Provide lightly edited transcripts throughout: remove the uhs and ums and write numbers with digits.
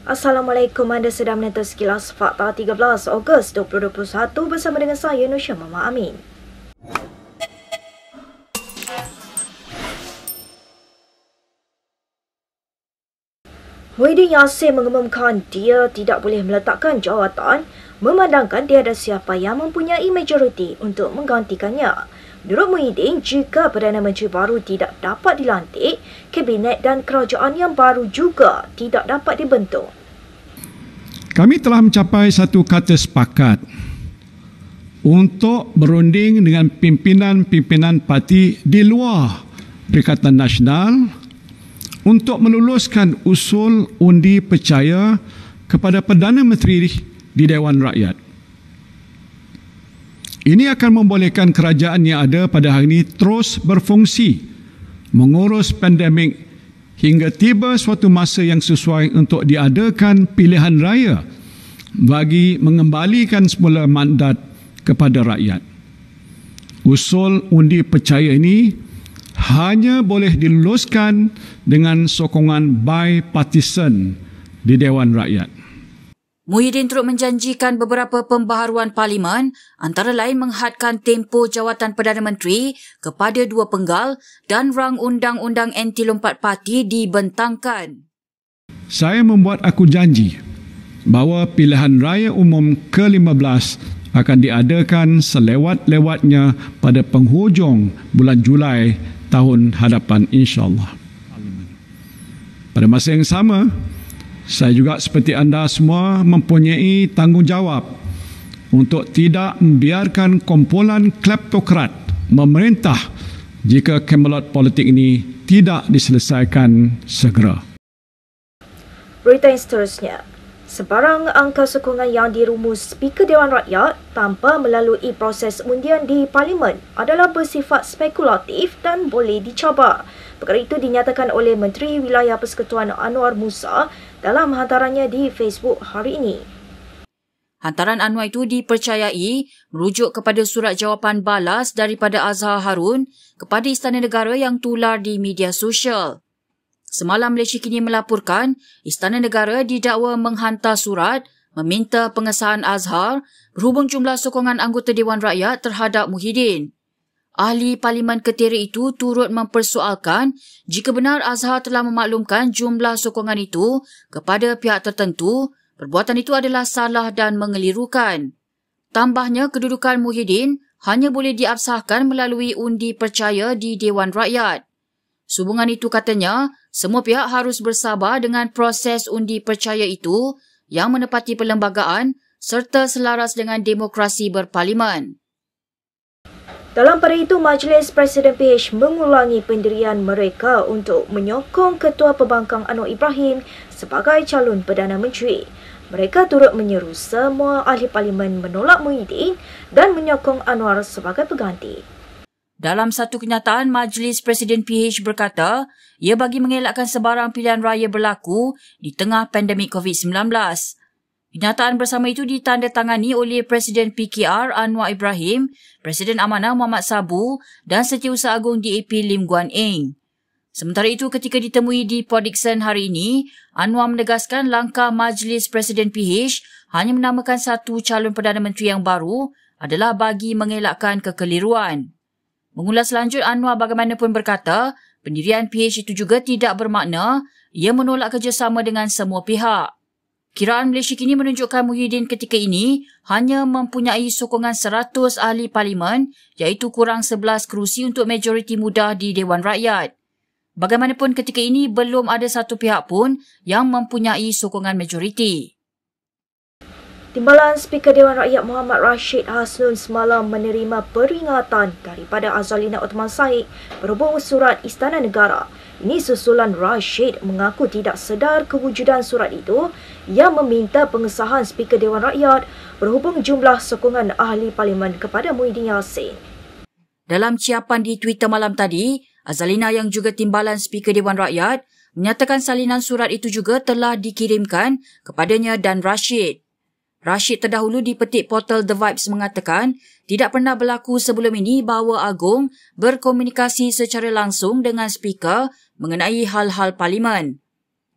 Assalamualaikum, anda sedang menonton Sekilas Fakta 13 Ogos 2021 bersama dengan saya Nusya Mama Amin. Muhyiddin Yassin mengumumkan dia tidak boleh meletakkan jawatan memandangkan tiada siapa yang mempunyai majoriti untuk menggantikannya. Menurut Muhyiddin, jika Perdana Menteri baru tidak dapat dilantik, Kabinet dan kerajaan yang baru juga tidak dapat dibentuk. Kami telah mencapai satu kata sepakat untuk berunding dengan pimpinan-pimpinan parti di luar Perikatan Nasional untuk meluluskan usul undi percaya kepada Perdana Menteri di Dewan Rakyat. Ini akan membolehkan kerajaan yang ada pada hari ini terus berfungsi mengurus pandemik hingga tiba suatu masa yang sesuai untuk diadakan pilihan raya bagi mengembalikan semula mandat kepada rakyat. Usul undi percaya ini hanya boleh diluluskan dengan sokongan bipartisan di Dewan Rakyat. Muhyiddin turut menjanjikan beberapa pembaharuan parlimen, antara lain menghadkan tempoh jawatan Perdana Menteri kepada 2 penggal dan rang undang-undang anti lompat parti dibentangkan. Saya membuat aku janji bahawa pilihan raya umum ke-15 akan diadakan selewat-lewatnya pada penghujung bulan Julai tahun hadapan, insya-Allah. Pada masa yang sama, saya juga seperti anda semua mempunyai tanggungjawab untuk tidak membiarkan kumpulan kleptokrat memerintah jika kemelot politik ini tidak diselesaikan segera. Berita yang seterusnya. Sebarang angka sokongan yang dirumus Speaker Dewan Rakyat tanpa melalui proses undian di Parlimen adalah bersifat spekulatif dan boleh dicabar. Perkara itu dinyatakan oleh Menteri Wilayah Persekutuan Anwar Musa dalam hantarannya di Facebook hari ini. Hantaran Anwar itu dipercayai merujuk kepada surat jawapan balas daripada Azhar Harun kepada Istana Negara yang tular di media sosial. Semalam Malaysia Kini melaporkan Istana Negara didakwa menghantar surat meminta pengesahan Azhar berhubung jumlah sokongan anggota Dewan Rakyat terhadap Muhyiddin. Ahli Parlimen Ketera itu turut mempersoalkan jika benar Azhar telah memaklumkan jumlah sokongan itu kepada pihak tertentu, perbuatan itu adalah salah dan mengelirukan. Tambahnya, kedudukan Muhyiddin hanya boleh diabsahkan melalui undi percaya di Dewan Rakyat. Sehubungan itu katanya, semua pihak harus bersabar dengan proses undi percaya itu yang menepati perlembagaan serta selaras dengan demokrasi berparlimen. Dalam pada itu, Majlis Presiden PH mengulangi pendirian mereka untuk menyokong Ketua Pembangkang Anwar Ibrahim sebagai calon Perdana Menteri. Mereka turut menyeru semua ahli parlimen menolak Muhyiddin dan menyokong Anwar sebagai pengganti. Dalam satu kenyataan, Majlis Presiden PH berkata, ia bagi mengelakkan sebarang pilihan raya berlaku di tengah pandemik COVID-19. Kenyataan bersama itu ditandatangani oleh Presiden PKR Anwar Ibrahim, Presiden Amanah Muhammad Sabu dan Setiausaha Agung DAP Lim Guan Eng. Sementara itu, ketika ditemui di Port Dickson hari ini, Anwar menegaskan langkah Majlis Presiden PH hanya menamakan satu calon Perdana Menteri yang baru adalah bagi mengelakkan kekeliruan. Mengulas lanjut, Anwar bagaimanapun berkata, pendirian PH itu juga tidak bermakna ia menolak kerjasama dengan semua pihak. Kiraan Malaysia Kini menunjukkan Muhyiddin ketika ini hanya mempunyai sokongan 100 ahli parlimen iaitu kurang 11 kerusi untuk majoriti mudah di Dewan Rakyat. Bagaimanapun ketika ini belum ada satu pihak pun yang mempunyai sokongan majoriti. Timbalan Speaker Dewan Rakyat Muhammad Rashid Hasnun semalam menerima peringatan daripada Azalina Othman Said berhubung surat Istana Negara. Ini susulan Rashid mengaku tidak sedar kewujudan surat itu yang meminta pengesahan Speaker Dewan Rakyat berhubung jumlah sokongan ahli parlimen kepada Muhyiddin Yassin. Dalam ciapan di Twitter malam tadi, Azalina yang juga timbalan Speaker Dewan Rakyat menyatakan salinan surat itu juga telah dikirimkan kepadanya dan Rashid. Rashid terdahulu di petik portal The Vibes mengatakan tidak pernah berlaku sebelum ini bahawa Agong berkomunikasi secara langsung dengan Speaker mengenai hal-hal parlimen.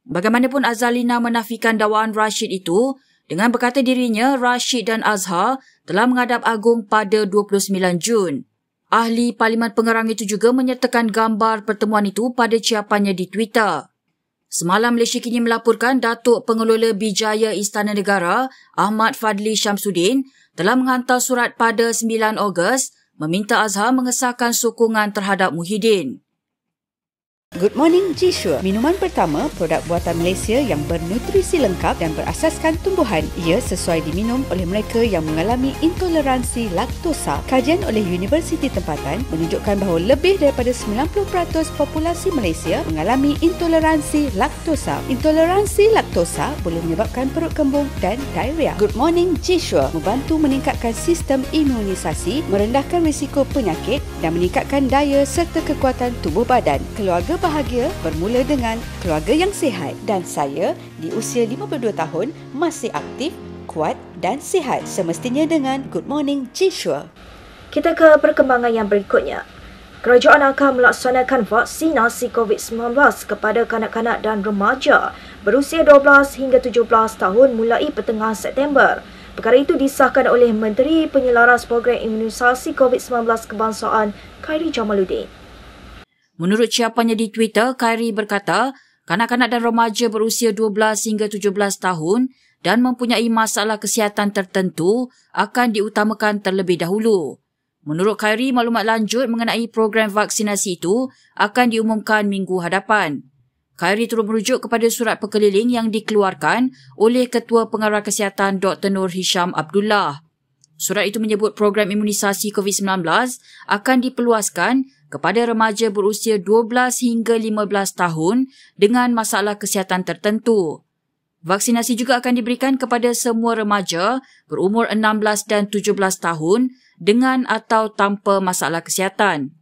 Bagaimanapun Azalina menafikan dakwaan Rashid itu dengan berkata dirinya, Rashid dan Azhar telah menghadap agung pada 29 Jun. Ahli Parlimen Pengarang itu juga menyertakan gambar pertemuan itu pada ciapannya di Twitter. Semalam Malaysia Kini melaporkan Datuk Pengelola Bijaya Istana Negara Ahmad Fadli Syamsuddin telah menghantar surat pada 9 Ogos meminta Azhar mengesahkan sokongan terhadap Muhyiddin. Good morning G-Sure, minuman pertama produk buatan Malaysia yang bernutrisi lengkap dan berasaskan tumbuhan. Ia sesuai diminum oleh mereka yang mengalami intoleransi laktosa. Kajian oleh Universiti Tempatan menunjukkan bahawa lebih daripada 90% populasi Malaysia mengalami intoleransi laktosa. Intoleransi laktosa boleh menyebabkan perut kembung dan diarrhea. Good morning G-Sure membantu meningkatkan sistem imunisasi, merendahkan risiko penyakit dan meningkatkan daya serta kekuatan tubuh badan. Keluarga bahagia bermula dengan keluarga yang sihat, dan saya di usia 52 tahun masih aktif, kuat dan sihat semestinya dengan Good Morning G-Sure. Kita ke perkembangan yang berikutnya. Kerajaan akan melaksanakan vaksinasi COVID-19 kepada kanak-kanak dan remaja berusia 12 hingga 17 tahun mulai pertengahan September. Perkara itu disahkan oleh Menteri Penyelaras Program Imunisasi COVID-19 Kebangsaan, Khairy Jamaluddin. Menurut ciapannya di Twitter, Khairy berkata, kanak-kanak dan remaja berusia 12 hingga 17 tahun dan mempunyai masalah kesihatan tertentu akan diutamakan terlebih dahulu. Menurut Khairy, maklumat lanjut mengenai program vaksinasi itu akan diumumkan minggu hadapan. Khairy turut merujuk kepada surat perkeliling yang dikeluarkan oleh Ketua Pengarah Kesihatan Dr. Nur Hisham Abdullah. Surat itu menyebut program imunisasi COVID-19 akan diperluaskan kepada remaja berusia 12 hingga 15 tahun dengan masalah kesihatan tertentu. Vaksinasi juga akan diberikan kepada semua remaja berumur 16 dan 17 tahun dengan atau tanpa masalah kesihatan.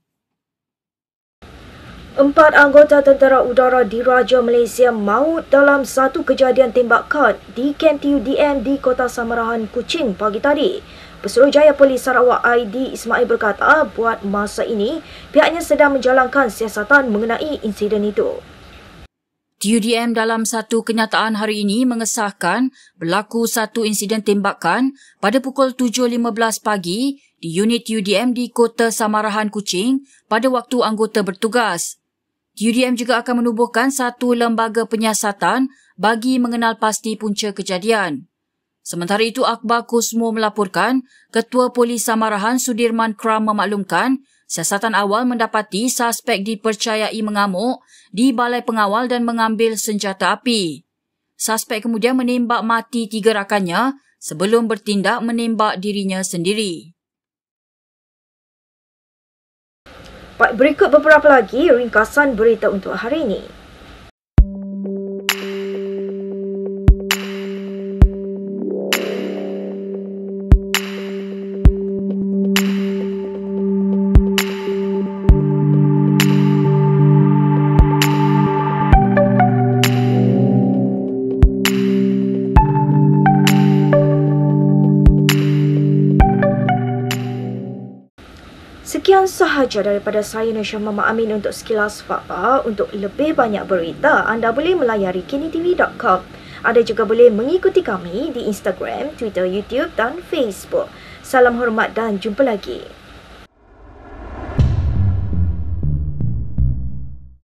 4 anggota Tentera Udara Diraja Malaysia maut dalam satu kejadian tembakan di kamp TUDM di Kota Samarahan, Kuching pagi tadi. Pesuruhjaya Polis Sarawak ID Ismail berkata buat masa ini pihaknya sedang menjalankan siasatan mengenai insiden itu. TUDM dalam satu kenyataan hari ini mengesahkan berlaku satu insiden tembakan pada pukul 7.15 pagi di unit TUDM di Kota Samarahan, Kuching pada waktu anggota bertugas. TUDM juga akan menubuhkan satu lembaga penyiasatan bagi mengenal pasti punca kejadian. Sementara itu, Akhbar Kusmo melaporkan Ketua Polis Samarahan Sudirman Kram memaklumkan siasatan awal mendapati suspek dipercayai mengamuk di balai pengawal dan mengambil senjata api. Suspek kemudian menembak mati 3 rakannya sebelum bertindak menembak dirinya sendiri. Baik, berikut beberapa lagi ringkasan berita untuk hari ini. Sekian sahaja daripada saya, Nesha Mama Amin untuk sekilas fakta. Untuk lebih banyak berita, anda boleh melayari kinitv.com. Anda juga boleh mengikuti kami di Instagram, Twitter, YouTube dan Facebook. Salam hormat dan jumpa lagi.